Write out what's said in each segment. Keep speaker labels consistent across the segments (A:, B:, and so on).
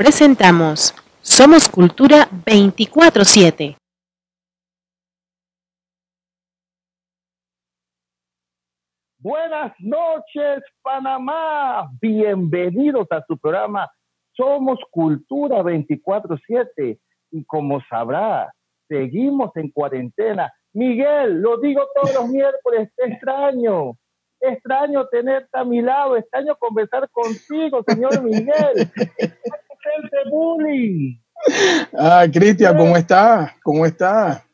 A: Presentamos Somos Cultura 24/7.
B: Buenas noches, Panamá. Bienvenidos a su programa Somos Cultura 24/7. Y como sabrá, seguimos en cuarentena. Miguel, lo digo todos los miércoles, te extraño. Extraño tenerte a mi lado, extraño conversar contigo, señor Miguel. Gente bullying.
C: Cristian, ¿cómo está? ¿Cómo está?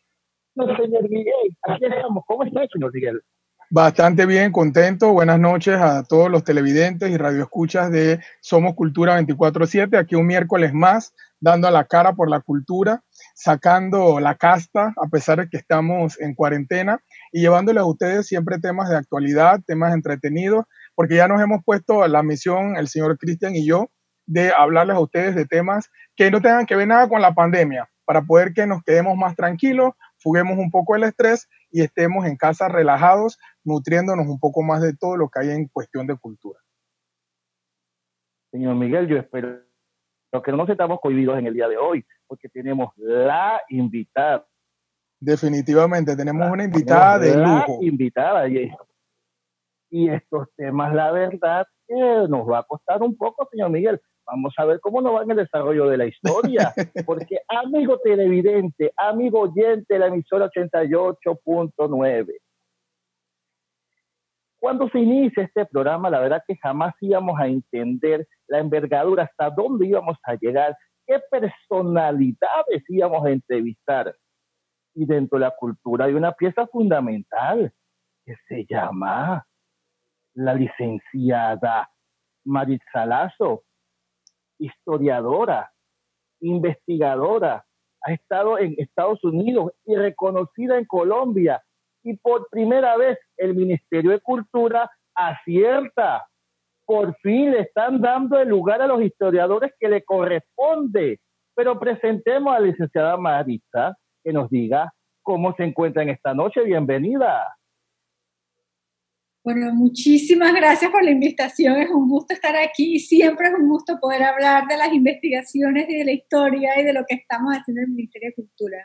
B: No, señor Miguel, aquí estamos. ¿Cómo está, señor Miguel?
C: Bastante bien, contento. Buenas noches a todos los televidentes y radioescuchas de Somos Cultura 24/7. Aquí un miércoles más, dando a la cara por la cultura, sacando la casta a pesar de que estamos en cuarentena y llevándoles a ustedes siempre temas de actualidad, temas entretenidos, porque ya nos hemos puesto a la misión, el señor Cristian y yo, de hablarles a ustedes de temas que no tengan que ver nada con la pandemia, para poder que nos quedemos más tranquilos, fuguemos un poco el estrés y estemos en casa relajados, nutriéndonos un poco más de todo lo que hay en cuestión de cultura.
B: Señor Miguel, yo espero que no nos estamos cohibidos en el día de hoy, porque tenemos la invitada.
C: Definitivamente, tenemos una invitada de lujo.
B: Y estos temas, la verdad, que nos va a costar un poco, señor Miguel. Vamos a ver cómo nos va en el desarrollo de la historia. Porque, amigo televidente, amigo oyente de la emisora 88.9, cuando se inicia este programa, la verdad que jamás íbamos a entender la envergadura, hasta dónde íbamos a llegar, qué personalidades íbamos a entrevistar. Y dentro de la cultura hay una pieza fundamental que se llama la licenciada Maritza Lazo, historiadora, investigadora, ha estado en Estados Unidos y reconocida en Colombia. Y por primera vez el Ministerio de Cultura acierta. Por fin le están dando el lugar a los historiadores que le corresponde. Pero presentemos a la licenciada Maritza, que nos diga cómo se encuentra en esta noche. Bienvenida.
D: Bueno, muchísimas gracias por la invitación. Es un gusto estar aquí y siempre es un gusto poder hablar de las investigaciones y de la historia y de lo que estamos haciendo en el Ministerio de Cultura.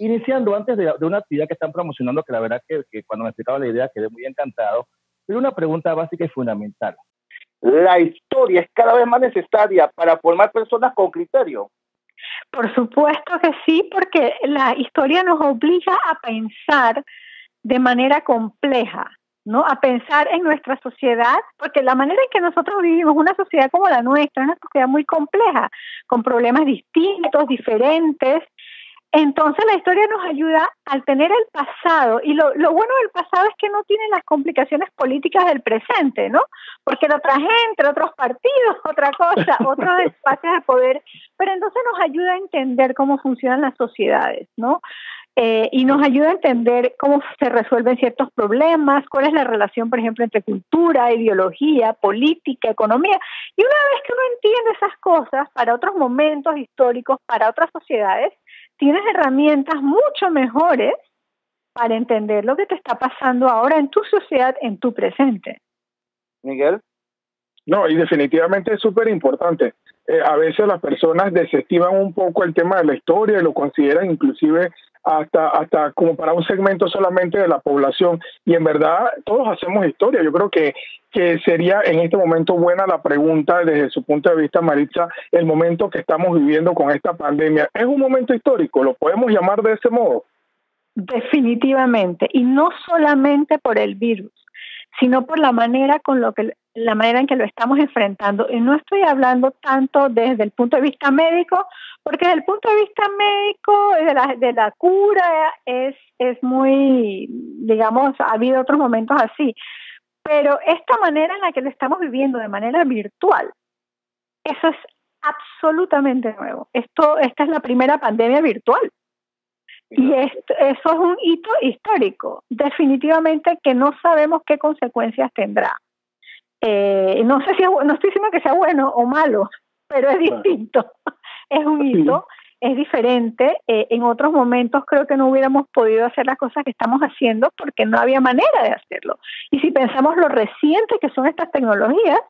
B: Iniciando antes de una actividad que están promocionando, que la verdad que cuando me explicaba la idea quedé muy encantado, pero una pregunta básica y fundamental. ¿La historia es cada vez más necesaria para formar personas con criterio?
E: Por supuesto que sí, porque la historia nos obliga a pensar de manera compleja, ¿no? A pensar en nuestra sociedad, porque la manera en que nosotros vivimos, una sociedad como la nuestra, es una sociedad muy compleja, con problemas distintos, diferentes. Entonces la historia nos ayuda al tener el pasado, y lo bueno del pasado es que no tiene las complicaciones políticas del presente, ¿no? Porque lo traje entre otros partidos, otra cosa, otros espacios de poder, pero entonces nos ayuda a entender cómo funcionan las sociedades, ¿no? Y nos ayuda a entender cómo se resuelven ciertos problemas, cuál es la relación, por ejemplo, entre cultura, ideología, política, economía. Y una vez que uno entiende esas cosas para otros momentos históricos, para otras sociedades, tienes herramientas mucho mejores para entender lo que te está pasando ahora en tu sociedad, en tu presente.
B: Miguel.
C: No, y definitivamente es súper importante. A veces las personas desestiman un poco el tema de la historia y lo consideran inclusive hasta como para un segmento solamente de la población, y en verdad todos hacemos historia. Yo creo que sería en este momento buena la pregunta desde su punto de vista, Maritza, el momento que estamos viviendo con esta pandemia. ¿Es un momento histórico? ¿Lo podemos llamar de ese modo?
E: Definitivamente, y no solamente por el virus, sino por la manera en que lo estamos enfrentando. Y no estoy hablando tanto desde el punto de vista médico, porque desde el punto de vista médico de la cura es muy, digamos, ha habido otros momentos así, pero esta manera en la que lo estamos viviendo de manera virtual, eso es absolutamente nuevo. Esta es la primera pandemia virtual. Y eso es un hito histórico, definitivamente, que no sabemos qué consecuencias tendrá. No sé no estoy diciendo que sea bueno o malo, pero es distinto. Es un hito, es diferente. En otros momentos creo que no hubiéramos podido hacer las cosas que estamos haciendo porque no había manera de hacerlo. Y si pensamos lo reciente que son estas tecnologías,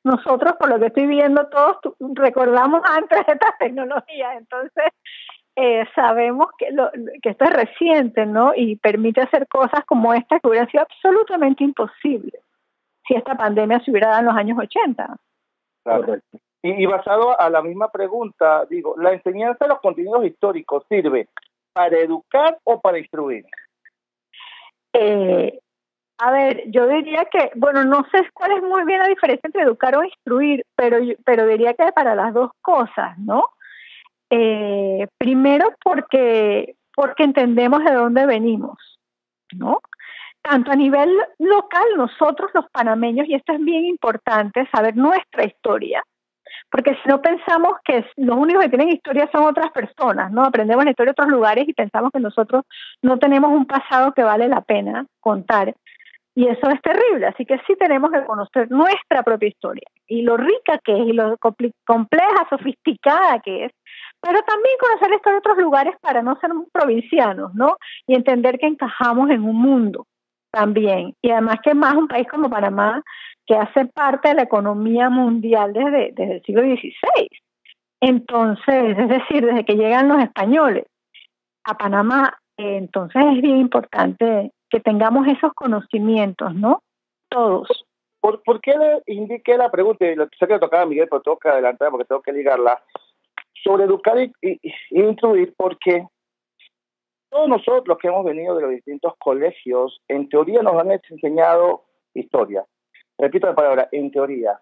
E: nosotros, por lo que estoy viendo, todos recordamos antes de estas tecnologías, entonces sabemos que esto es reciente, ¿no? Y permite hacer cosas como esta que hubieran sido absolutamente imposibles si esta pandemia se hubiera dado en los años 80.
B: Claro. Y basado a la misma pregunta, digo, ¿la enseñanza de los contenidos históricos sirve para educar o para instruir?
E: A ver, yo diría que, bueno, no sé cuál es muy bien la diferencia entre educar o instruir, pero diría que para las dos cosas, ¿no? Primero porque entendemos de dónde venimos, ¿no? Tanto a nivel local, nosotros los panameños, y esto es bien importante, saber nuestra historia, porque si no pensamos que los únicos que tienen historia son otras personas, ¿no? Aprendemos la historia de otros lugares y pensamos que nosotros no tenemos un pasado que vale la pena contar. Y eso es terrible, así que sí tenemos que conocer nuestra propia historia y lo rica que es y lo compleja, sofisticada que es, pero también conocer la historia de otros lugares para no ser provincianos, ¿no? Y entender que encajamos en un mundo también. Y además que más un país como Panamá, que hace parte de la economía mundial desde el siglo XVI. Entonces, es decir, desde que llegan los españoles a Panamá, entonces es bien importante que tengamos esos conocimientos, ¿no? Todos.
B: ¿Por qué le indiqué la pregunta? Sé que le tocaba a Miguel, pero tengo que adelantar porque tengo que ligarla. Sobre educar y instruir, porque todos nosotros que hemos venido de los distintos colegios, en teoría nos han enseñado historia. Repito la palabra, en teoría.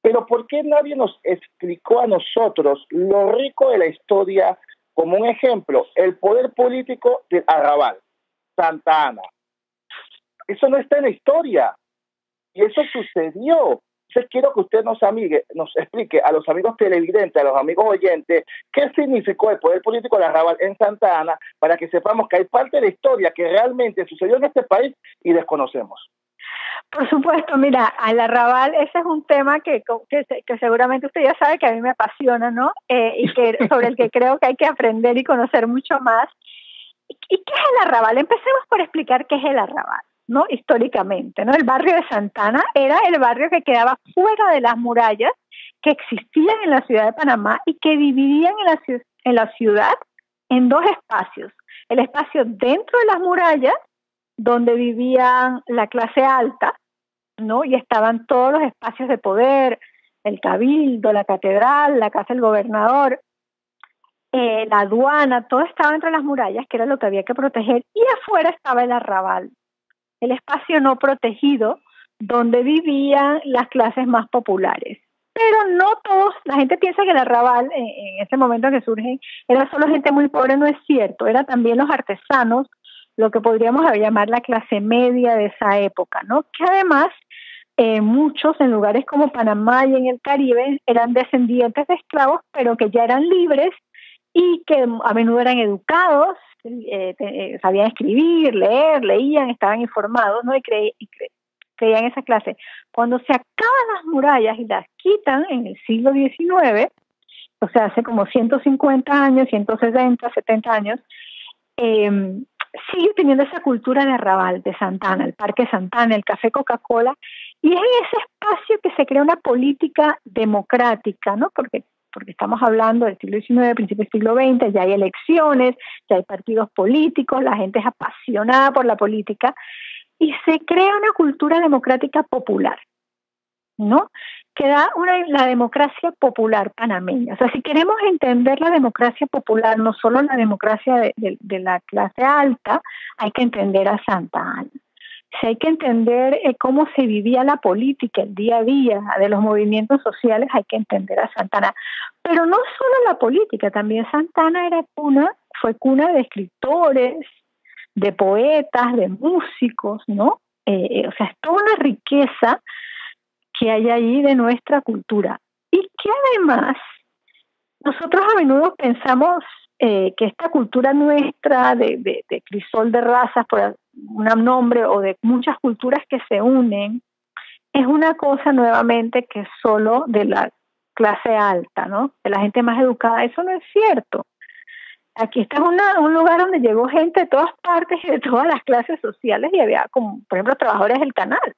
B: Pero ¿por qué nadie nos explicó a nosotros lo rico de la historia? Como un ejemplo, el poder político del Arrabal, Santa Ana. Eso no está en la historia. Y eso sucedió. Entonces quiero que usted nos explique a los amigos televidentes, a los amigos oyentes, qué significó el poder político del Arrabal en Santa Ana, para que sepamos que hay parte de la historia que realmente sucedió en este país y desconocemos.
E: Por supuesto, mira, al Arrabal ese es un tema que seguramente usted ya sabe que a mí me apasiona, ¿no? Y que sobre el que creo que hay que aprender y conocer mucho más. ¿Y qué es el Arrabal? Empecemos por explicar qué es el Arrabal, ¿no? Históricamente, ¿no? El barrio de Santa Ana era el barrio que quedaba fuera de las murallas que existían en la ciudad de Panamá y que dividían en la ciudad en dos espacios. El espacio dentro de las murallas, donde vivían la clase alta, ¿no? Y estaban todos los espacios de poder, el cabildo, la catedral, la casa del gobernador, la aduana, todo estaba entre las murallas, que era lo que había que proteger, y afuera estaba el arrabal, el espacio no protegido, donde vivían las clases más populares. Pero no todos, la gente piensa que el arrabal, en ese momento que surge, era solo gente muy pobre, no es cierto, era también los artesanos, lo que podríamos llamar la clase media de esa época, ¿no? Que además muchos en lugares como Panamá y en el Caribe eran descendientes de esclavos, pero que ya eran libres y que a menudo eran educados, sabían escribir, leer, leían, estaban informados, ¿no? Y creían esa clase. Cuando se acaban las murallas y las quitan en el siglo XIX, o sea, hace como 150 años, 160, 70 años, sigue teniendo esa cultura de arrabal de Santa Ana, el Parque Santa Ana, el Café Coca-Cola, y es en ese espacio que se crea una política democrática, ¿no? Porque estamos hablando del siglo XIX, principios del siglo XX, ya hay elecciones, ya hay partidos políticos, la gente es apasionada por la política, y se crea una cultura democrática popular, ¿no? Que da la democracia popular panameña. O sea, si queremos entender la democracia popular, no solo la democracia de la clase alta, hay que entender a Santa Ana. Si hay que entender cómo se vivía la política, el día a día de los movimientos sociales, hay que entender a Santa Ana. Pero no solo la política, también Santa Ana fue cuna de escritores, de poetas, de músicos, ¿no? O sea, es toda una riqueza que hay ahí de nuestra cultura. Y que además, nosotros a menudo pensamos que esta cultura nuestra de crisol de razas, por un nombre, o de muchas culturas que se unen, es una cosa nuevamente que es solo de la clase alta, ¿no? De la gente más educada. Eso no es cierto. Aquí está un lugar donde llegó gente de todas partes y de todas las clases sociales, y había, como por ejemplo, trabajadores del canal,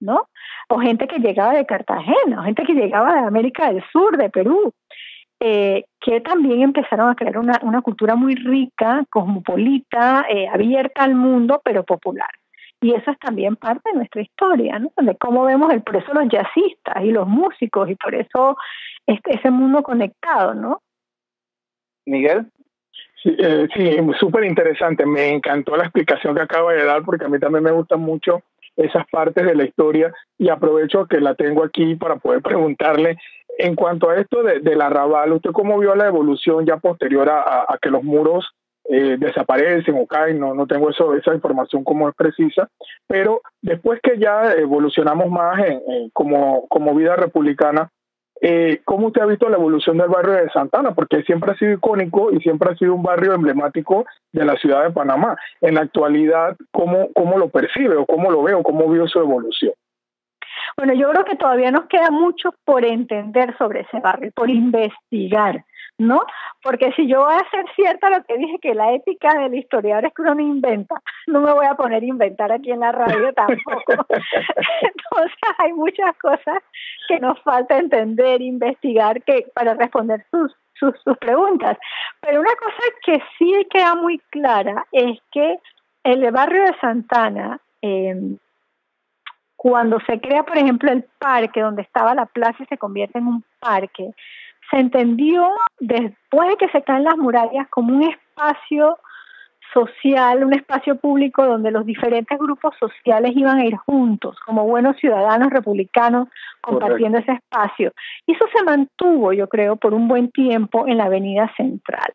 E: ¿no? O gente que llegaba de Cartagena, o gente que llegaba de América del Sur, de Perú, que también empezaron a crear una cultura muy rica, cosmopolita, abierta al mundo, pero popular. Y eso es también parte de nuestra historia, ¿no? De cómo vemos por eso los jazzistas y los músicos, y por eso ese mundo conectado, ¿no?
B: Miguel.
C: Sí, súper interesante. Me encantó la explicación que acaba de dar, porque a mí también me gustan mucho esas partes de la historia, y aprovecho que la tengo aquí para poder preguntarle en cuanto a esto del arrabal. ¿Usted cómo vio la evolución ya posterior a que los muros desaparecen o caen? No tengo esa información como es precisa, pero después que ya evolucionamos más como vida republicana, ¿cómo usted ha visto la evolución del barrio de Santana? Porque siempre ha sido icónico y siempre ha sido un barrio emblemático de la ciudad de Panamá. En la actualidad, ¿cómo lo percibe o cómo lo ve o cómo vio su evolución?
E: Bueno, yo creo que todavía nos queda mucho por entender sobre ese barrio, por investigar, ¿no? Porque si yo voy a ser cierta lo que dije, que la ética del historiador es que uno no inventa, no me voy a poner a inventar aquí en la radio tampoco. Entonces hay muchas cosas que nos falta entender, investigar, para responder sus preguntas. Pero una cosa que sí queda muy clara es que el barrio de Santana, cuando se crea, por ejemplo, el parque donde estaba la plaza y se convierte en un parque, se entendió después de que se caen las murallas como un espacio social, un espacio público donde los diferentes grupos sociales iban a ir juntos, como buenos ciudadanos republicanos, compartiendo ese espacio. Y eso se mantuvo, yo creo, por un buen tiempo en la Avenida Central.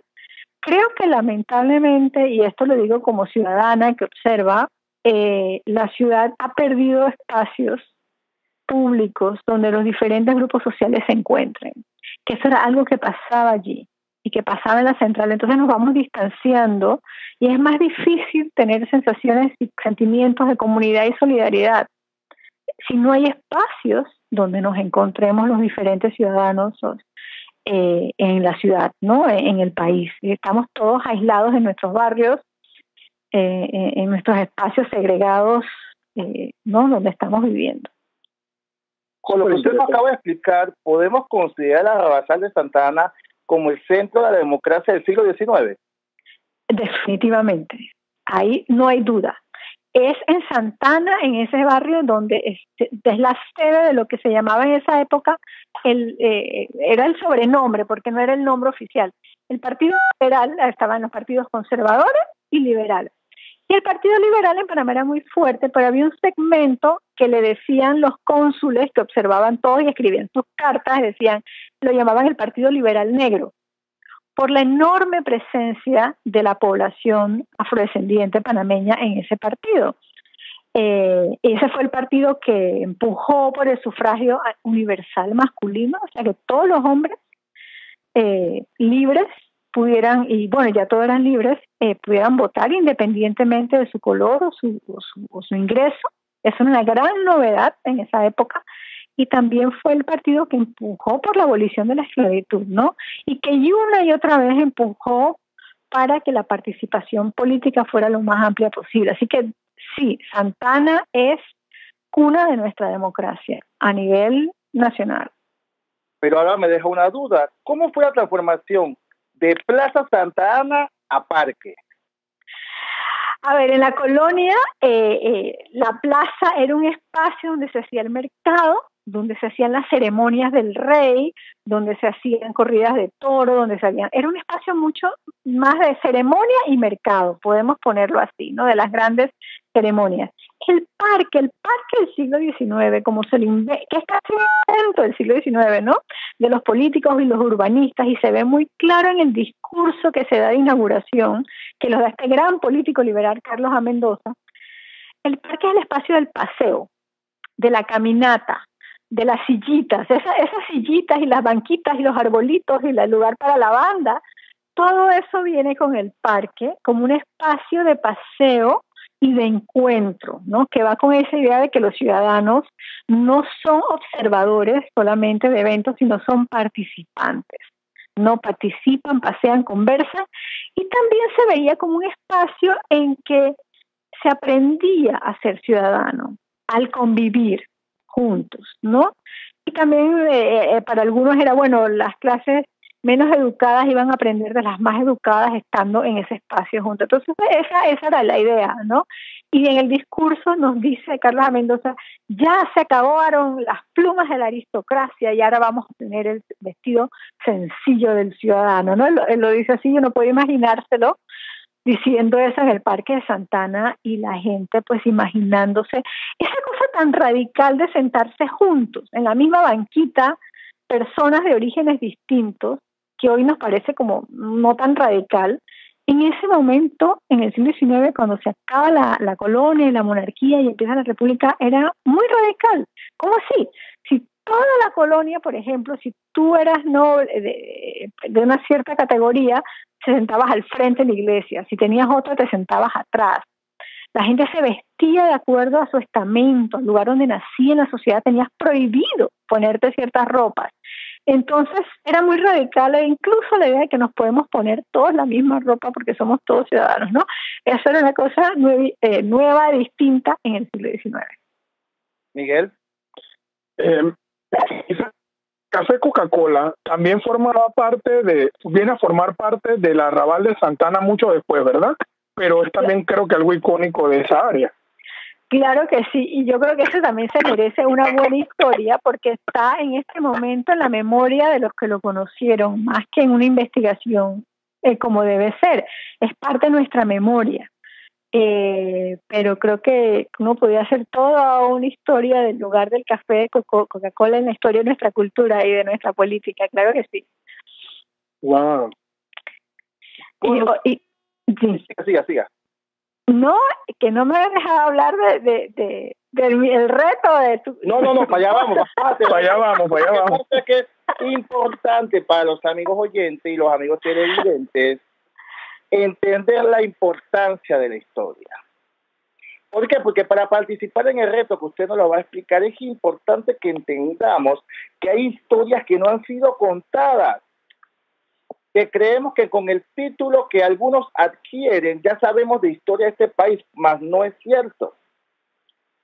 E: Creo que lamentablemente, y esto lo digo como ciudadana que observa, la ciudad ha perdido espacios públicos donde los diferentes grupos sociales se encuentren, que eso era algo que pasaba allí y que pasaba en la Central. Entonces nos vamos distanciando y es más difícil tener sensaciones y sentimientos de comunidad y solidaridad si no hay espacios donde nos encontremos los diferentes ciudadanos en la ciudad, ¿no? En el país. Estamos todos aislados en nuestros barrios, en nuestros espacios segregados, ¿no? Donde estamos viviendo.
B: Con lo que usted nos acaba de explicar, ¿podemos considerar la Arrabal de Santana como el centro de la democracia del siglo XIX?
E: Definitivamente, ahí no hay duda. Es en Santana, en ese barrio donde es la sede de lo que se llamaba en esa época, era el sobrenombre, porque no era el nombre oficial. El Partido Liberal estaba en los partidos conservadores y liberales. Y el Partido Liberal en Panamá era muy fuerte, pero había un segmento que le decían los cónsules que observaban todo y escribían sus cartas, lo llamaban el Partido Liberal Negro, por la enorme presencia de la población afrodescendiente panameña en ese partido. Ese fue el partido que empujó por el sufragio universal masculino, o sea que todos los hombres libres pudieran, y bueno, ya todos eran libres, pudieran votar independientemente de su color o su ingreso. Eso era una gran novedad en esa época. Y también fue el partido que empujó por la abolición de la esclavitud, ¿no? Y que una y otra vez empujó para que la participación política fuera lo más amplia posible. Así que sí, Santana es cuna de nuestra democracia a nivel nacional.
B: Pero ahora me deja una duda. ¿Cómo fue la transformación de Plaza Santa Ana a Parque?
E: A ver, en la colonia, la plaza era un espacio donde se hacía el mercado, donde se hacían las ceremonias del rey, donde se hacían corridas de toro, era un espacio mucho más de ceremonia y mercado, podemos ponerlo así, ¿no? De las grandes ceremonias. El parque del siglo XIX, que es casi un evento del siglo XIX, ¿no? De los políticos y los urbanistas, y se ve muy claro en el discurso que se da de inauguración, que lo da este gran político liberal, Carlos A. Mendoza. El parque es el espacio del paseo, de la caminata, de las sillitas, esas sillitas y las banquitas y los arbolitos y el lugar para la banda, todo eso viene con el parque como un espacio de paseo y de encuentro, ¿no? Que va con esa idea de que los ciudadanos no son observadores solamente de eventos, sino son participantes, ¿no? Participan, pasean, conversan, y también se veía como un espacio en que se aprendía a ser ciudadano, al convivir, juntos, ¿no? Y también para algunos era, bueno, las clases menos educadas iban a aprender de las más educadas estando en ese espacio juntos. Entonces esa era la idea, ¿no? Y en el discurso nos dice Carlos Mendoza, ya se acabaron las plumas de la aristocracia y ahora vamos a tener el vestido sencillo del ciudadano, ¿no? Él lo dice así, yo no puedo imaginárselo diciendo eso en el Parque de Santana y la gente pues imaginándose esa cosa tan radical de sentarse juntos en la misma banquita, personas de orígenes distintos, que hoy nos parece como no tan radical. En ese momento, en el siglo XIX, cuando se acaba la colonia y la monarquía y empieza la república, era muy radical. ¿Cómo así? Si toda la colonia, por ejemplo, si tú eras noble de una cierta categoría, te sentabas al frente de la iglesia. Si tenías otra, te sentabas atrás. La gente se vestía de acuerdo a su estamento, al lugar donde nacía en la sociedad tenías prohibido ponerte ciertas ropas. Entonces era muy radical e incluso la idea de que nos podemos poner todos la misma ropa porque somos todos ciudadanos, ¿no? Eso era una cosa nueva, distinta en el siglo XIX.
B: Miguel.
C: Café Coca-Cola también viene a formar parte del arrabal de Santana mucho después, ¿verdad? Pero es también creo que algo icónico de esa área.
E: Claro que sí, y yo creo que eso también se merece una buena historia porque está en este momento en la memoria de los que lo conocieron, más que en una investigación como debe ser. Es parte de nuestra memoria. Pero creo que uno podía hacer toda una historia del lugar del café de Coca-Cola en la historia de nuestra cultura y de nuestra política, claro que sí.
C: Wow.
B: Siga.
E: No, que no me has dejado hablar del reto de tu...
B: No, para allá vamos. Para allá vamos. Que es importante para los amigos oyentes y los amigos televidentes entender la importancia de la historia. ¿Por qué? Porque para participar en el reto, que usted nos lo va a explicar, es importante que entendamos que hay historias que no han sido contadas, que creemos que con el título que algunos adquieren ya sabemos de historia de este país, mas no es cierto.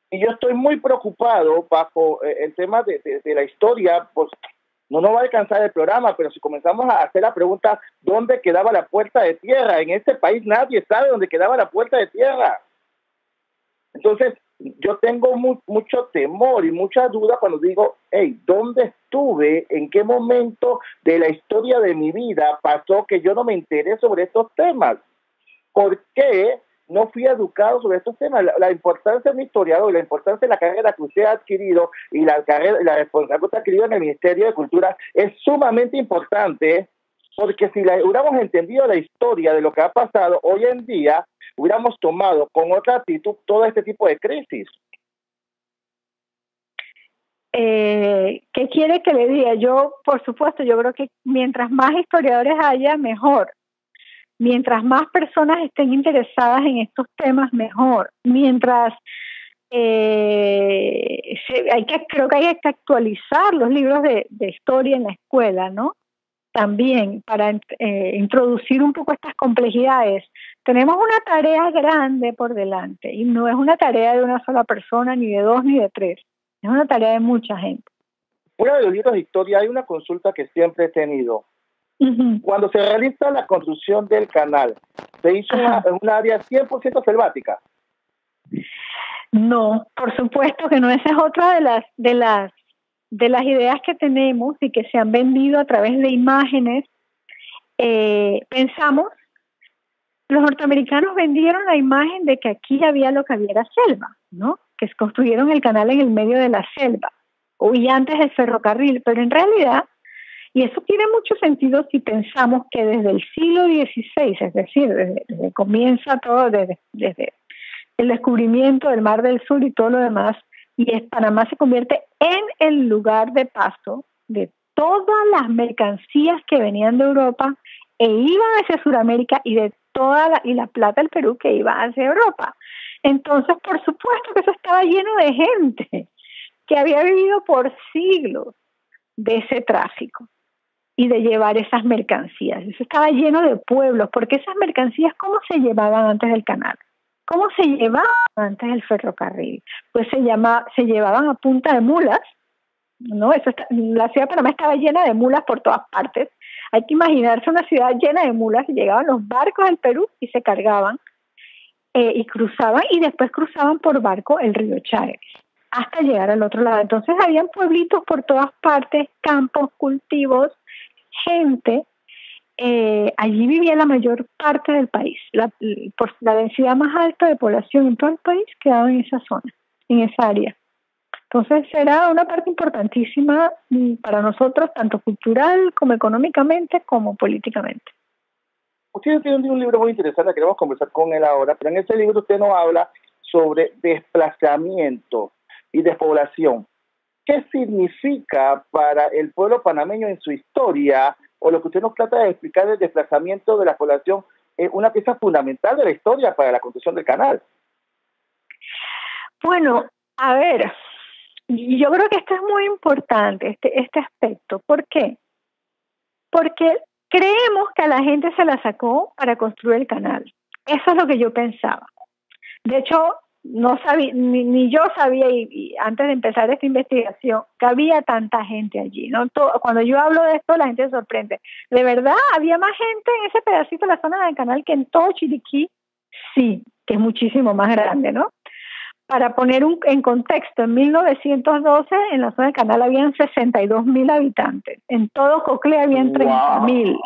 B: Y yo estoy muy preocupado bajo el tema de la historia, pues no nos va a alcanzar el programa, pero si comenzamos a hacer la pregunta, ¿dónde quedaba la puerta de tierra? En este país nadie sabe dónde quedaba la puerta de tierra. Entonces, yo tengo mucho temor y mucha duda cuando digo, hey, ¿dónde estuve? ¿En qué momento de la historia de mi vida pasó que yo no me enteré sobre estos temas? ¿Por qué no fui educado sobre estos temas? La importancia de un historiador y la importancia de la carrera que usted ha adquirido y la responsabilidad que usted ha adquirido en el Ministerio de Cultura es sumamente importante, porque si hubiéramos entendido la historia de lo que ha pasado hoy en día, hubiéramos tomado con otra actitud todo este tipo de crisis.
E: ¿Qué quiere que le diga? Yo, por supuesto, yo creo que mientras más historiadores haya, mejor. Mientras más personas estén interesadas en estos temas, mejor. Mientras creo que hay que actualizar los libros de historia en la escuela, ¿no? También para introducir un poco estas complejidades. Tenemos una tarea grande por delante y no es una tarea de una sola persona, ni de dos, ni de tres. Es una tarea de mucha gente.
B: Fuera de los libros de historia hay una consulta que siempre he tenido. Uh-huh. Cuando se realiza la construcción del canal, ¿se hizo un área 100% selvática?
E: No, por supuesto que no. Esa es otra de las ideas que tenemos y que se han vendido a través de imágenes. Pensamos, los norteamericanos vendieron la imagen de que aquí había lo que había era selva, ¿no? Que construyeron el canal en el medio de la selva, y antes el ferrocarril, pero en realidad, y eso tiene mucho sentido si pensamos que desde el siglo XVI, es decir, desde comienza todo, desde el descubrimiento del Mar del Sur y todo lo demás, y Panamá se convierte en el lugar de paso de todas las mercancías que venían de Europa e iban hacia Sudamérica y de la plata del Perú que iba hacia Europa. Entonces, por supuesto que eso estaba lleno de gente que había vivido por siglos de ese tráfico y de llevar esas mercancías. Eso estaba lleno de pueblos, porque esas mercancías, ¿cómo se llevaban antes del canal? ¿Cómo se llevaba antes el ferrocarril? Pues se llevaban a punta de mulas, ¿no? La ciudad de Panamá estaba llena de mulas por todas partes. Hay que imaginarse una ciudad llena de mulas, y llegaban los barcos al Perú y se cargaban y cruzaban, y después cruzaban por barco el río Chagres hasta llegar al otro lado. Entonces habían pueblitos por todas partes, campos, cultivos, gente. Allí vivía la mayor parte del país. La densidad más alta de población en todo el país quedaba en esa zona, en esa área. Entonces era una parte importantísima para nosotros, tanto cultural como económicamente como políticamente.
B: Usted tiene un libro muy interesante, queremos conversar con él ahora, pero en ese libro usted nos habla sobre desplazamiento y despoblación. ¿Qué significa para el pueblo panameño en su historia, o lo que usted nos trata de explicar del desplazamiento de la población, es una pieza fundamental de la historia para la construcción del canal?
E: Bueno, a ver, yo creo que esto es muy importante, este aspecto. ¿Por qué? Porque creemos que a la gente se la sacó para construir el canal. Eso es lo que yo pensaba. De hecho, no sabía, ni yo sabía, y antes de empezar esta investigación, que había tanta gente allí, ¿no? Cuando yo hablo de esto, la gente se sorprende. De verdad, había más gente en ese pedacito de la zona del canal que en todo Chiriquí, sí, que es muchísimo más grande, ¿no? Para poner en contexto, en 1912 en la zona del canal habían 62,000 habitantes. En todo Coclé habían 30,000.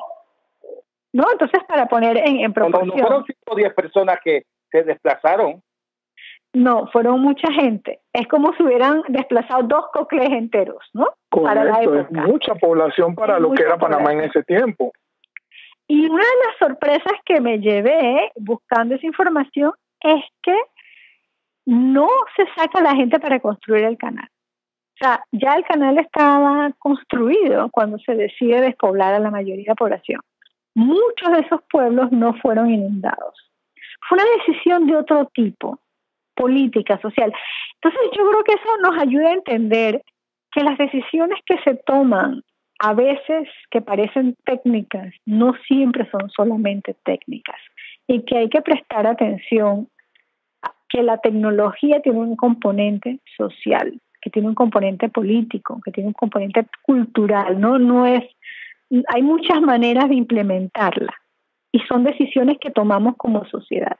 E: ¿No? Entonces, para poner en proporción.
B: No fueron 5 o 10 personas que se desplazaron.
E: No, fueron mucha gente. Es como si hubieran desplazado 2 Coclés enteros, ¿no?
C: Correcto,
E: para la época.
C: Es mucha población para lo que era Panamá en ese tiempo.
E: Y una de las sorpresas que me llevé buscando esa información es que no se saca la gente para construir el canal. O sea, ya el canal estaba construido cuando se decide despoblar a la mayoría de la población. Muchos de esos pueblos no fueron inundados. Fue una decisión de otro tipo, política, social. Entonces yo creo que eso nos ayuda a entender que las decisiones que se toman, a veces que parecen técnicas, no siempre son solamente técnicas, y que hay que prestar atención a que la tecnología tiene un componente social, que tiene un componente político, que tiene un componente cultural, no es, hay muchas maneras de implementarla, y son decisiones que tomamos como sociedad.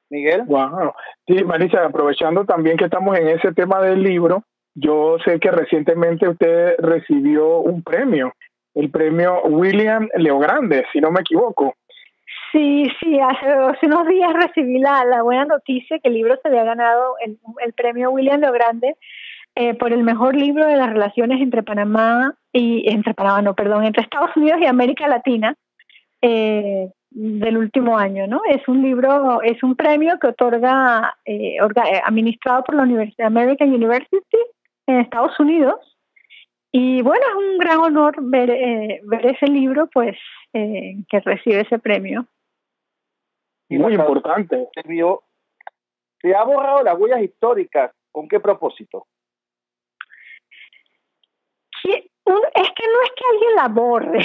B: Miguel.
C: Wow. Sí, Marisa, aprovechando también que estamos en ese tema del libro, yo sé que recientemente usted recibió un premio, el premio William Leogrande, si no me equivoco.
E: Sí, hace unos días recibí la buena noticia que el libro se había ganado el premio William Leogrande por el mejor libro de las relaciones entre entre Estados Unidos y América Latina del último año, ¿no? Es un premio que otorga, administrado por la American University en Estados Unidos. Y bueno, es un gran honor ver ese libro, pues, que recibe ese premio.
C: Muy importante.
B: Se ha borrado las huellas históricas. ¿Con qué propósito?
E: Es que no es que alguien la borre.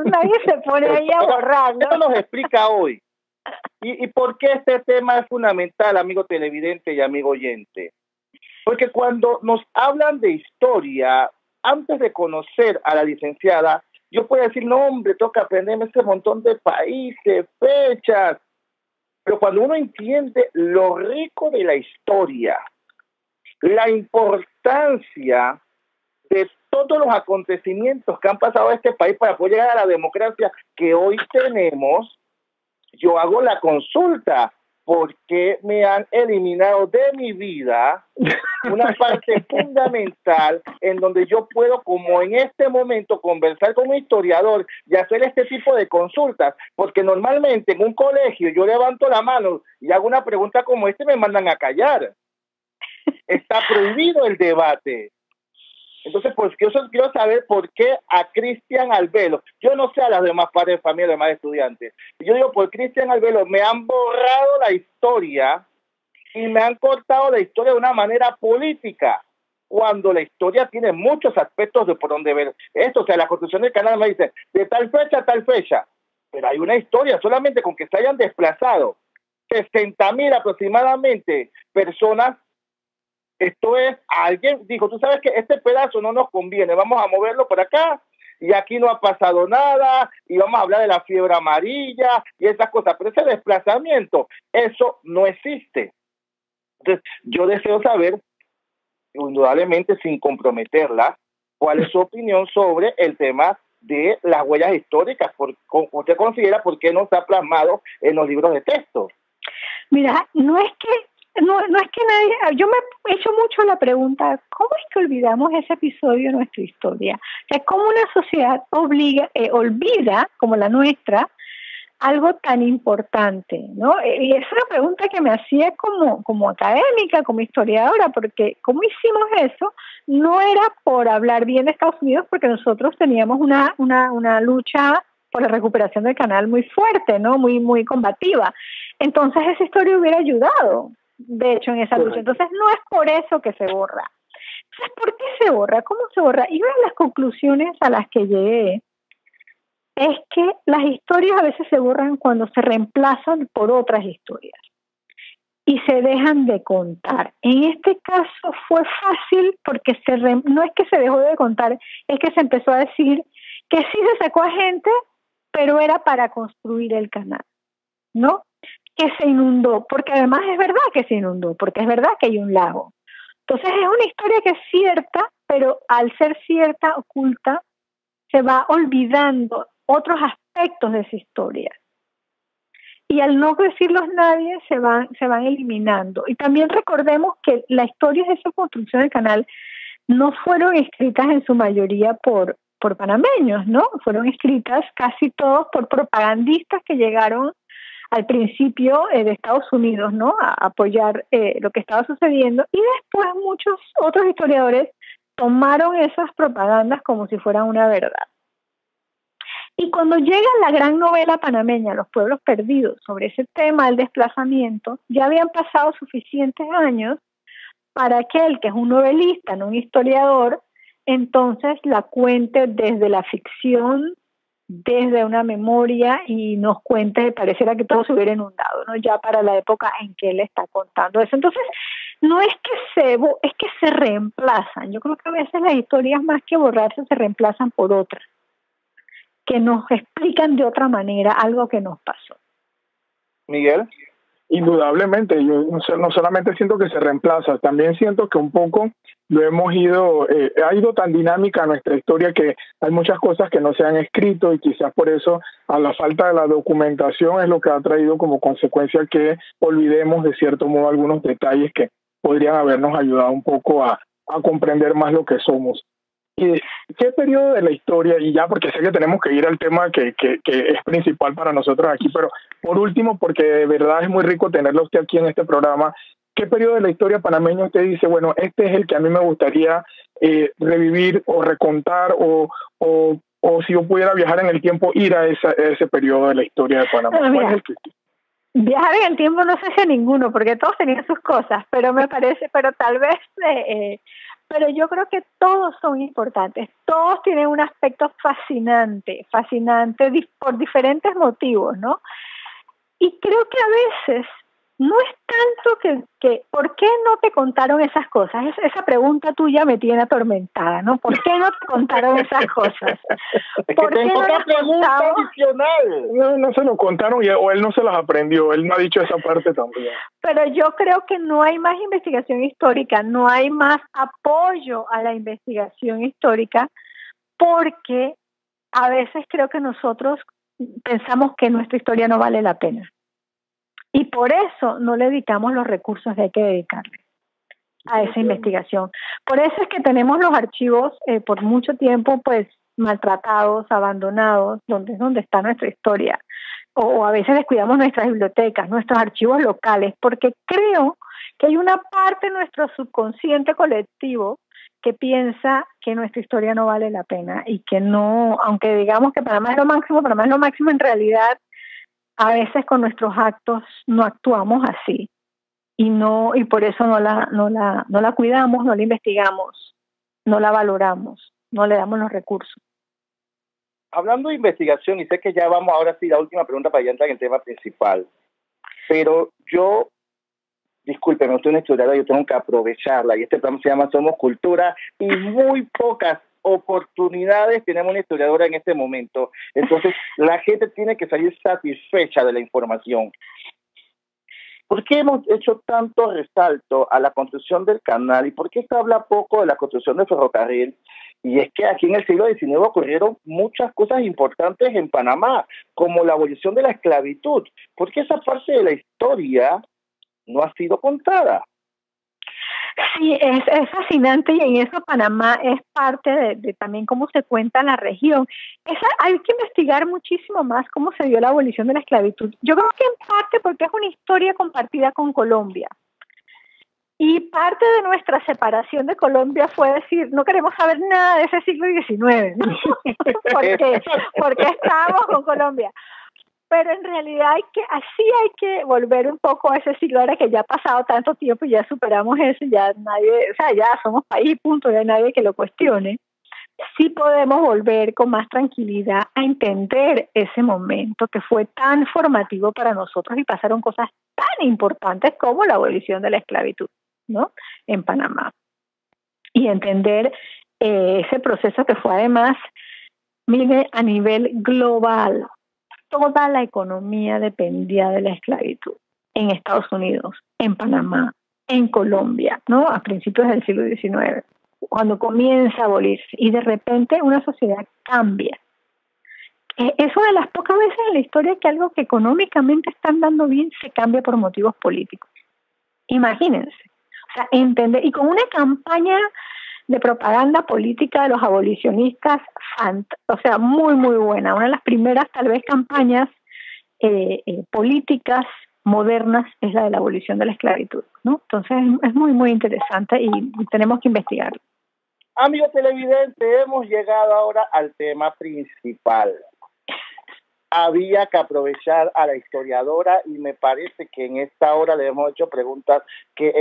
E: Nadie se pone ahí a borrar, ¿no?
B: Eso nos explica hoy. ¿Y por qué este tema es fundamental, amigo televidente y amigo oyente? Porque cuando nos hablan de historia, antes de conocer a la licenciada, yo puedo decir, no, hombre, toca aprenderme ese montón de países, fechas. Pero cuando uno entiende lo rico de la historia, la importancia de todos los acontecimientos que han pasado a este país para poder llegar a la democracia que hoy tenemos, yo hago la consulta. ¿Por qué me han eliminado de mi vida una parte fundamental en donde yo puedo, como en este momento, conversar con un historiador y hacer este tipo de consultas? Porque normalmente en un colegio yo levanto la mano y hago una pregunta como esta y me mandan a callar. Está prohibido el debate. Entonces, pues yo quiero saber por qué a Cristian Albelo, yo no sé a las demás padres de familia, demás estudiantes, yo digo, por Cristian Albelo me han borrado la historia y me han cortado la historia de una manera política, cuando la historia tiene muchos aspectos de por donde ver esto. O sea, la Constitución del canal me dice, de tal fecha a tal fecha, pero hay una historia, solamente con que se hayan desplazado 60,000 aproximadamente personas. Esto es, alguien dijo, tú sabes que este pedazo no nos conviene, vamos a moverlo por acá, y aquí no ha pasado nada, y vamos a hablar de la fiebre amarilla y esas cosas, pero ese desplazamiento, eso no existe. Entonces, yo deseo saber, indudablemente sin comprometerla, cuál es su opinión sobre el tema de las huellas históricas. ¿Usted considera por qué no está plasmado en los libros de texto?
E: Mira, no es que nadie, yo me he hecho mucho la pregunta, ¿cómo es que olvidamos ese episodio de nuestra historia? O sea, ¿cómo una sociedad olvida, como la nuestra, algo tan importante, ¿no? Y es una pregunta que me hacía como académica, como historiadora, porque ¿cómo hicimos eso? No era por hablar bien de Estados Unidos, porque nosotros teníamos una lucha por la recuperación del canal muy fuerte, ¿no? Muy combativa. Entonces esa historia hubiera ayudado, de hecho, en esa lucha. Entonces no es por eso que se borra. Entonces, ¿por qué se borra? ¿Cómo se borra? Y una de las conclusiones a las que llegué es que las historias a veces se borran cuando se reemplazan por otras historias y se dejan de contar. En este caso fue fácil porque no es que se dejó de contar, es que se empezó a decir que sí se sacó a gente, pero era para construir el canal, ¿no? Que se inundó, porque además es verdad que se inundó, porque es verdad que hay un lago. Entonces es una historia que es cierta, pero al ser cierta, oculta, se va olvidando otros aspectos de esa historia. Y al no decirlos nadie, se van eliminando. Y también recordemos que las historias de esa construcción del canal no fueron escritas en su mayoría por panameños, ¿no? Fueron escritas casi todos por propagandistas que llegaron al principio de Estados Unidos, ¿no? A apoyar lo que estaba sucediendo. Y después muchos otros historiadores tomaron esas propagandas como si fueran una verdad. Y cuando llega la gran novela panameña, Los Pueblos Perdidos, sobre ese tema del desplazamiento, ya habían pasado suficientes años para que él, que es un novelista, no un historiador, entonces la cuente desde la ficción, desde una memoria y nos cuente, pareciera que todo se hubiera inundado, ¿no? Ya para la época en que él está contando eso. Entonces, no es que se reemplazan. Yo creo que a veces las historias, más que borrarse, se reemplazan por otras que nos explican de otra manera algo que nos pasó.
B: Miguel.
C: Indudablemente, yo no solamente siento que se reemplaza, también siento que un poco ha ido tan dinámica nuestra historia que hay muchas cosas que no se han escrito y quizás por eso a la falta de la documentación es lo que ha traído como consecuencia que olvidemos de cierto modo algunos detalles que podrían habernos ayudado un poco a comprender más lo que somos. ¿Y qué periodo de la historia, y ya porque sé que tenemos que ir al tema que es principal para nosotros aquí, pero por último, porque de verdad es muy rico tenerlo usted aquí en este programa, ¿qué periodo de la historia panameña usted dice, bueno, este es el que a mí me gustaría revivir o recontar o si yo pudiera viajar en el tiempo, ir a ese periodo de la historia de Panamá? ¿Cuál es el que
E: viajar en el tiempo no sé si a ninguno, porque todos tenían sus cosas, pero me parece, pero tal vez... pero yo creo que todos son importantes, todos tienen un aspecto fascinante por diferentes motivos, ¿no? Y creo que a veces no es tanto que ¿por qué no te contaron esas cosas? Esa pregunta tuya me tiene atormentada, ¿no? ¿Por qué no te contaron esas cosas?
B: ¿Por qué no otra pregunta adicional?
C: No se lo contaron o él no se las aprendió, él no ha dicho esa parte también.
E: Pero yo creo que no hay más investigación histórica, no hay más apoyo a la investigación histórica, porque a veces creo que nosotros pensamos que nuestra historia no vale la pena. Y por eso no le dedicamos los recursos que hay que dedicarle a esa investigación. Por eso es que tenemos los archivos por mucho tiempo pues maltratados, abandonados, donde está nuestra historia. O a veces descuidamos nuestras bibliotecas, nuestros archivos locales, porque creo que hay una parte de nuestro subconsciente colectivo que piensa que nuestra historia no vale la pena y que no, aunque digamos que Panamá es lo máximo, en realidad a veces con nuestros actos no actuamos así y por eso no la cuidamos, no la investigamos, no la valoramos, no le damos los recursos.
B: Hablando de investigación, y sé que ya vamos ahora sí, la última pregunta para ya entrar en el tema principal. pero yo, discúlpeme, usted es una historiadora, yo tengo que aprovecharla, y este programa se llama Somos Cultura, y muy pocas oportunidades tenemos una historiadora en este momento. Entonces, la gente tiene que salir satisfecha de la información. ¿Por qué hemos hecho tanto resalto a la construcción del canal y por qué se habla poco de la construcción del ferrocarril? Y es que aquí en el siglo XIX ocurrieron muchas cosas importantes en Panamá, como la abolición de la esclavitud. ¿Por qué esa parte de la historia no ha sido contada?
E: Sí, es fascinante, y en eso Panamá es parte de también cómo se cuenta la región. Hay que investigar muchísimo más cómo se dio la abolición de la esclavitud. Yo creo que en parte porque es una historia compartida con Colombia. Y parte de nuestra separación de Colombia fue decir, no queremos saber nada de ese siglo XIX, ¿no? porque estábamos con Colombia. Pero en realidad hay que volver un poco a ese siglo, ahora que ya ha pasado tanto tiempo y ya superamos eso, ya nadie, o sea, ya somos país, punto, ya hay nadie que lo cuestione. Sí podemos volver con más tranquilidad a entender ese momento que fue tan formativo para nosotros y pasaron cosas tan importantes como la abolición de la esclavitud, ¿no? En Panamá. Y entender ese proceso que fue además, mire, a nivel global. Toda la economía dependía de la esclavitud en Estados Unidos, en Panamá, en Colombia, ¿no? A principios del siglo XIX, cuando comienza a abolirse y de repente una sociedad cambia. Es una de las pocas veces en la historia que algo que económicamente está andando bien se cambia por motivos políticos. Imagínense. O sea, entender, y con una campaña de propaganda política de los abolicionistas, o sea, muy, muy buena. Una de las primeras, tal vez, campañas políticas modernas es la de la abolición de la esclavitud, ¿no? Entonces, es muy, muy interesante y tenemos que investigarlo.
B: Amigos televidentes, hemos llegado ahora al tema principal. Había que aprovechar a la historiadora y me parece que en esta hora le hemos hecho preguntas que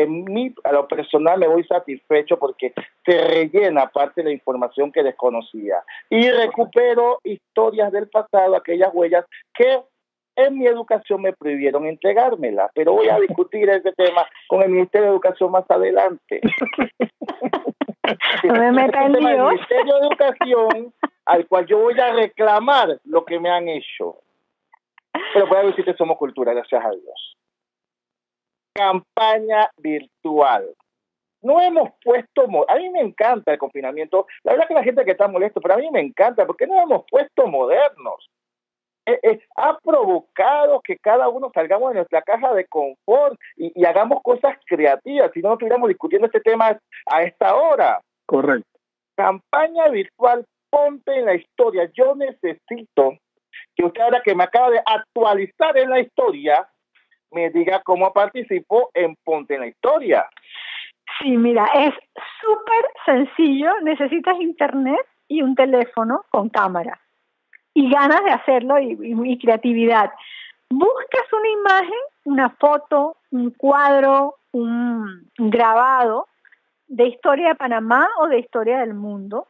B: a lo personal me voy satisfecho porque se rellena parte de la información que desconocía y recupero historias del pasado, aquellas huellas que en mi educación me prohibieron entregármela, pero voy a discutir ese tema con el Ministerio de Educación más adelante.
E: No me metas en líos.
B: El Ministerio de Educación, al cual yo voy a reclamar lo que me han hecho. Pero voy a decir que Somos Cultura, gracias a Dios. Campaña virtual. No hemos puesto... A mí me encanta el confinamiento. La verdad que la gente que está molesto, pero a mí me encanta porque no hemos puesto modernos. Ha provocado que cada uno salgamos de nuestra caja de confort y hagamos cosas creativas, si no estuviéramos discutiendo este tema a esta hora.
C: Correcto.
B: Campaña virtual, ponte en la historia. Yo necesito que usted, ahora que me acaba de actualizar en la historia, me diga cómo participó en Ponte en la Historia.
E: Sí, mira, es súper sencillo. Necesitas internet y un teléfono con cámara y ganas de hacerlo y creatividad. Buscas una imagen, una foto, un cuadro, un grabado de historia de Panamá o de historia del mundo,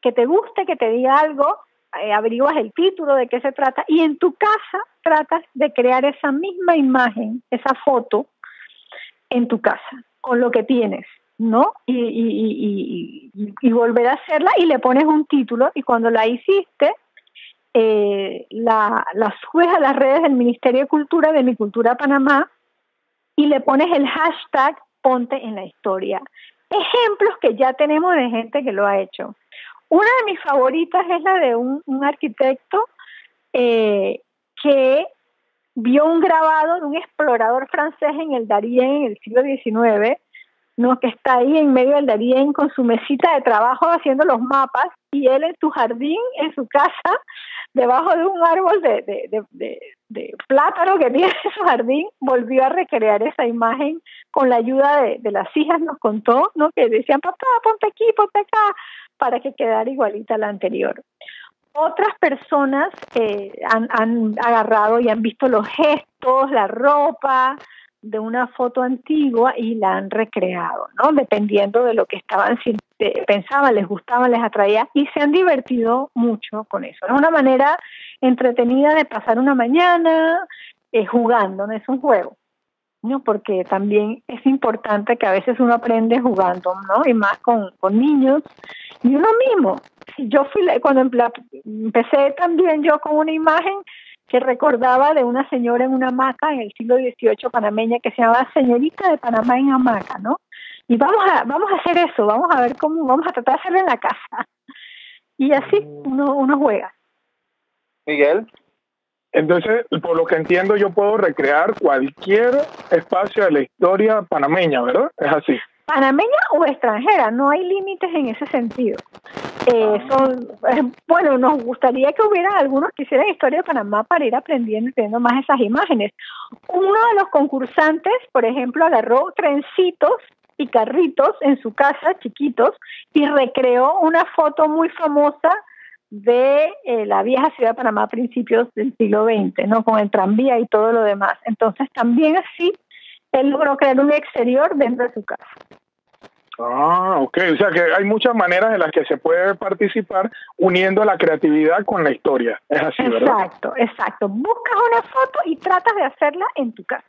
E: que te guste, que te diga algo, averiguas el título, de qué se trata, y en tu casa tratas de crear esa misma imagen, esa foto, en tu casa, con lo que tienes, ¿no? Y volver a hacerla y le pones un título, y cuando la hiciste, la subes a las redes del Ministerio de Cultura, de Mi Cultura Panamá, y le pones el hashtag Ponte en la Historia. Ejemplos que ya tenemos de gente que lo ha hecho. Una de mis favoritas es la de un arquitecto que vio un grabado de un explorador francés en el Darién en el siglo XIX, ¿no? Que está ahí en medio del Darién con su mesita de trabajo haciendo los mapas, y él en su jardín, en su casa, debajo de un árbol de plátano que tiene en su jardín, volvió a recrear esa imagen con la ayuda de las hijas, nos contó, ¿no? Que decían, papá, ponte aquí, ponte acá, para que quedara igualita a la anterior. Otras personas han agarrado y han visto los gestos, la ropa de una foto antigua y la han recreado, ¿no? Dependiendo de lo que pensaban, les gustaba, les atraía, y se han divertido mucho con eso. Es una manera entretenida de pasar una mañana, jugando, no es un juego, ¿no? Porque también es importante que a veces uno aprende jugando, ¿no? Y más con niños y uno mismo. Yo cuando empecé también yo con una imagen que recordaba de una señora en una hamaca en el siglo XVIII panameña que se llamaba Señorita de Panamá en hamaca, ¿no? Y vamos a hacer eso, vamos a ver cómo, vamos a tratar de hacerlo en la casa. Y así uno juega.
B: Miguel.
C: Entonces, por lo que entiendo, yo puedo recrear cualquier espacio de la historia panameña, ¿verdad? Es así.
E: Panameña o extranjera, no hay límites en ese sentido. Bueno, nos gustaría que hubiera algunos que hicieran historia de Panamá para ir aprendiendo y teniendo más esas imágenes. Uno de los concursantes, por ejemplo, agarró trencitos y carritos en su casa, chiquitos, y recreó una foto muy famosa de la vieja ciudad de Panamá a principios del siglo XX, ¿no? Con el tranvía y todo lo demás. Entonces, también así, él logró crear un exterior dentro de su casa.
C: Ah, ok. O sea que hay muchas maneras en las que se puede participar uniendo la creatividad con la historia. Es así, ¿verdad?
E: Exacto. Buscas una foto y tratas de hacerla en tu casa.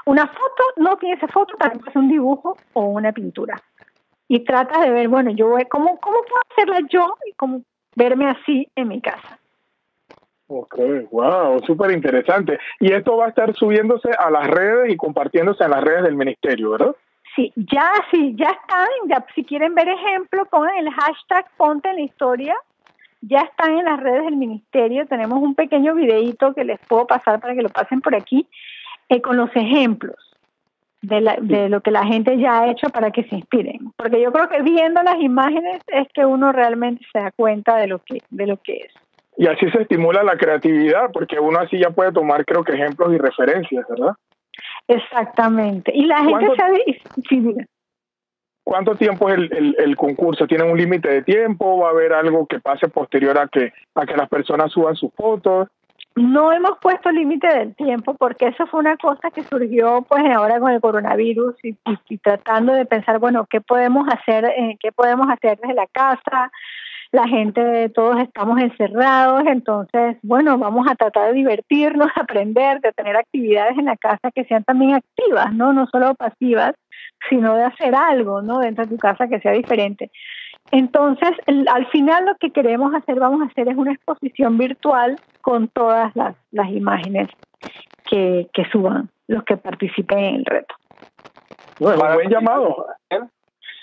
E: Una foto, no tienes foto, también es un dibujo o una pintura. Y tratas de ver, bueno, ¿cómo puedo hacerla yo y cómo verme así en mi casa?
C: Ok, wow, súper interesante. Y esto va a estar subiéndose a las redes y compartiéndose en las redes del ministerio, ¿verdad?
E: Sí, ya están, si quieren ver ejemplos, pongan el hashtag Ponte en la Historia, ya están en las redes del ministerio, tenemos un pequeño videíto que les puedo pasar para que lo pasen por aquí, con los ejemplos de lo que la gente ya ha hecho para que se inspiren, porque yo creo que viendo las imágenes es que uno realmente se da cuenta de lo que es.
C: Y así se estimula la creatividad, porque uno así ya puede tomar, creo que, ejemplos y referencias, ¿verdad?
E: Exactamente. Y la gente sabe... Sí,
C: ¿cuánto tiempo es el concurso? ¿Tiene un límite de tiempo? ¿Va a haber algo que pase posterior a que las personas suban sus fotos?
E: No hemos puesto límite del tiempo porque eso fue una cosa que surgió pues ahora con el coronavirus y tratando de pensar, bueno, ¿qué podemos hacer desde la casa? La gente, todos estamos encerrados, entonces, bueno, vamos a tratar de divertirnos, aprender, de tener actividades en la casa que sean también activas, ¿no? No solo pasivas, sino de hacer algo, ¿no? Dentro de tu casa que sea diferente. Entonces, al final lo que vamos a hacer es una exposición virtual con todas las imágenes que suban los que participen en el reto.
C: Bueno, un buen llamado.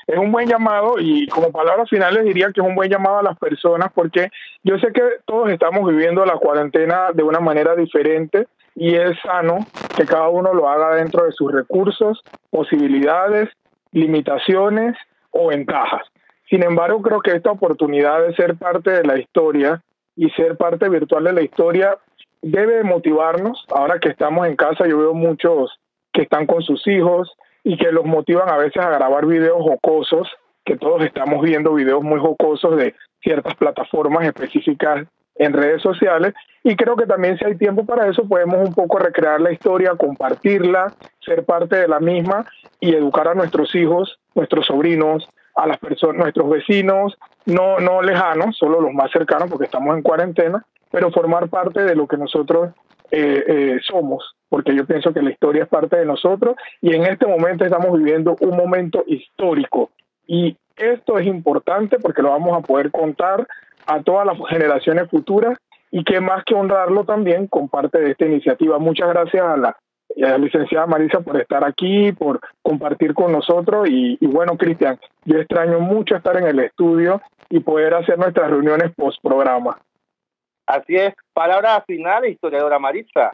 C: Es un buen llamado y como palabras finales diría que es un buen llamado a las personas porque yo sé que todos estamos viviendo la cuarentena de una manera diferente y es sano que cada uno lo haga dentro de sus recursos, posibilidades, limitaciones o ventajas. Sin embargo, creo que esta oportunidad de ser parte de la historia y ser parte virtual de la historia debe motivarnos. Ahora que estamos en casa, yo veo muchos que están con sus hijos y que los motivan a veces a grabar videos jocosos, que todos estamos viendo videos muy jocosos de ciertas plataformas específicas en redes sociales, y creo que también si hay tiempo para eso podemos un poco recrear la historia, compartirla, ser parte de la misma y educar a nuestros hijos, nuestros sobrinos, a las personas, nuestros vecinos, no lejanos, solo los más cercanos porque estamos en cuarentena, pero formar parte de lo que nosotros somos, porque yo pienso que la historia es parte de nosotros y en este momento estamos viviendo un momento histórico y esto es importante porque lo vamos a poder contar a todas las generaciones futuras y que más que honrarlo también con parte de esta iniciativa. Muchas gracias a la licenciada Marisa por estar aquí, por compartir con nosotros y bueno, Cristian, yo extraño mucho estar en el estudio y poder hacer nuestras reuniones post programa.
B: Así es. Palabra final, historiadora Marisa.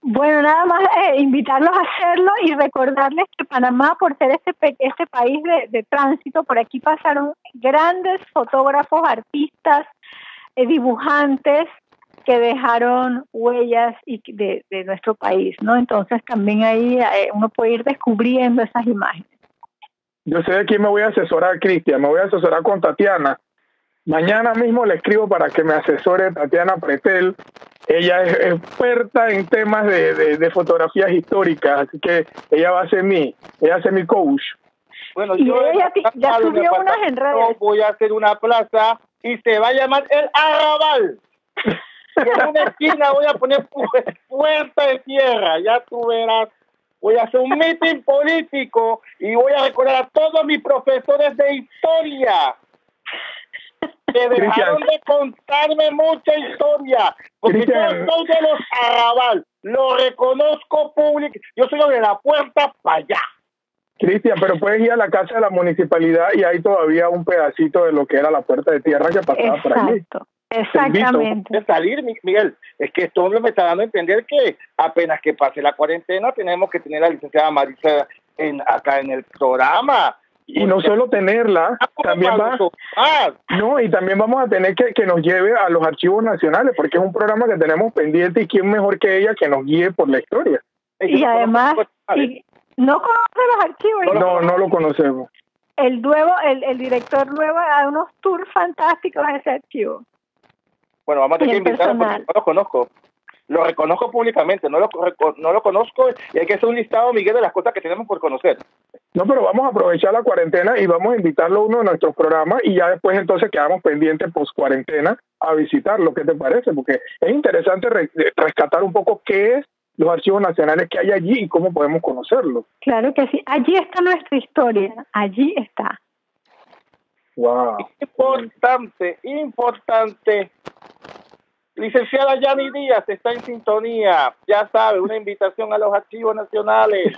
E: Bueno, nada más invitarlos a hacerlo y recordarles que Panamá, por ser este país de tránsito, por aquí pasaron grandes fotógrafos, artistas, dibujantes que dejaron huellas de nuestro país, ¿no? Entonces también ahí uno puede ir descubriendo esas imágenes.
C: Yo sé de quién me voy a asesorar, Cristian, me voy a asesorar con Tatiana. Mañana mismo le escribo para que me asesore Tatiana Pretel. Ella es experta en temas de fotografías históricas, así que ella va a ser mi coach.
B: Bueno,
E: y
B: yo
E: ella ya subió unas en redes.
B: Voy a hacer una plaza y se va a llamar El Arrabal. Y en una esquina voy a poner puerta de tierra, ya tú verás. Voy a hacer un meeting político y voy a recordar a todos mis profesores de historia que dejaron de contarme mucha historia, porque yo soy de los Arrabal, lo reconozco público, yo soy de la puerta para allá.
C: Cristian, pero puedes ir a la casa de la municipalidad y hay todavía un pedacito de lo que era la puerta de tierra que pasaba por allí.
E: Exactamente.
B: De salir, Miguel, es que esto me está dando a entender que apenas que pase la cuarentena tenemos que tener a la licenciada Marisa acá en el programa.
C: Y no solo tenerla, también y también vamos a tener que nos lleve a los archivos nacionales, porque es un programa que tenemos pendiente y quién mejor que ella que nos guíe por la historia.
E: Y además, ¿no conoce los archivos?
C: No lo conocemos.
E: El director nuevo da unos tours fantásticos a ese archivo.
B: Bueno, vamos a tener que invitarlo porque no lo conozco. Lo reconozco públicamente, no lo conozco y hay que hacer un listado, Miguel, de las cosas que tenemos por conocer.
C: No, pero vamos a aprovechar la cuarentena y vamos a invitarlo a uno de nuestros programas y ya después entonces quedamos pendientes post cuarentena a visitarlo. ¿Qué te parece? Porque es interesante rescatar un poco qué es los archivos nacionales que hay allí y cómo podemos conocerlos.
E: Claro que sí, allí está nuestra historia, allí está.
C: Wow.
B: Importante. Licenciada Yani Díaz está en sintonía, ya sabe, una invitación a los archivos nacionales.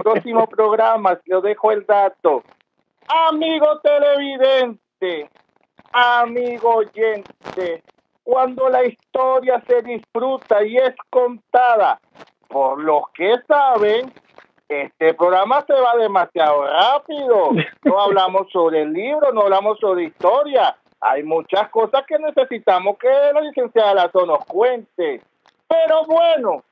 B: Próximo programa, le dejo el dato. Amigo televidente, amigo oyente, cuando la historia se disfruta y es contada por los que saben, este programa se va demasiado rápido. No hablamos sobre el libro, no hablamos sobre historia. Hay muchas cosas que necesitamos que la licenciada Lazo nos cuente. Pero bueno,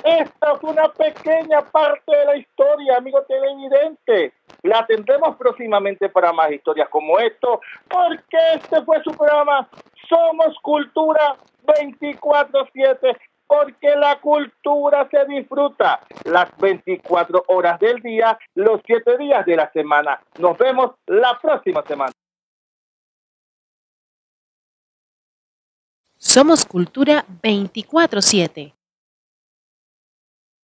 B: esta fue una pequeña parte de la historia, amigo televidente. La tendremos próximamente para más historias como esto, porque este fue su programa Somos Cultura 24/7, porque la cultura se disfruta las 24 horas del día, los 7 días de la semana. Nos vemos la próxima semana.
A: Somos Cultura 24/7.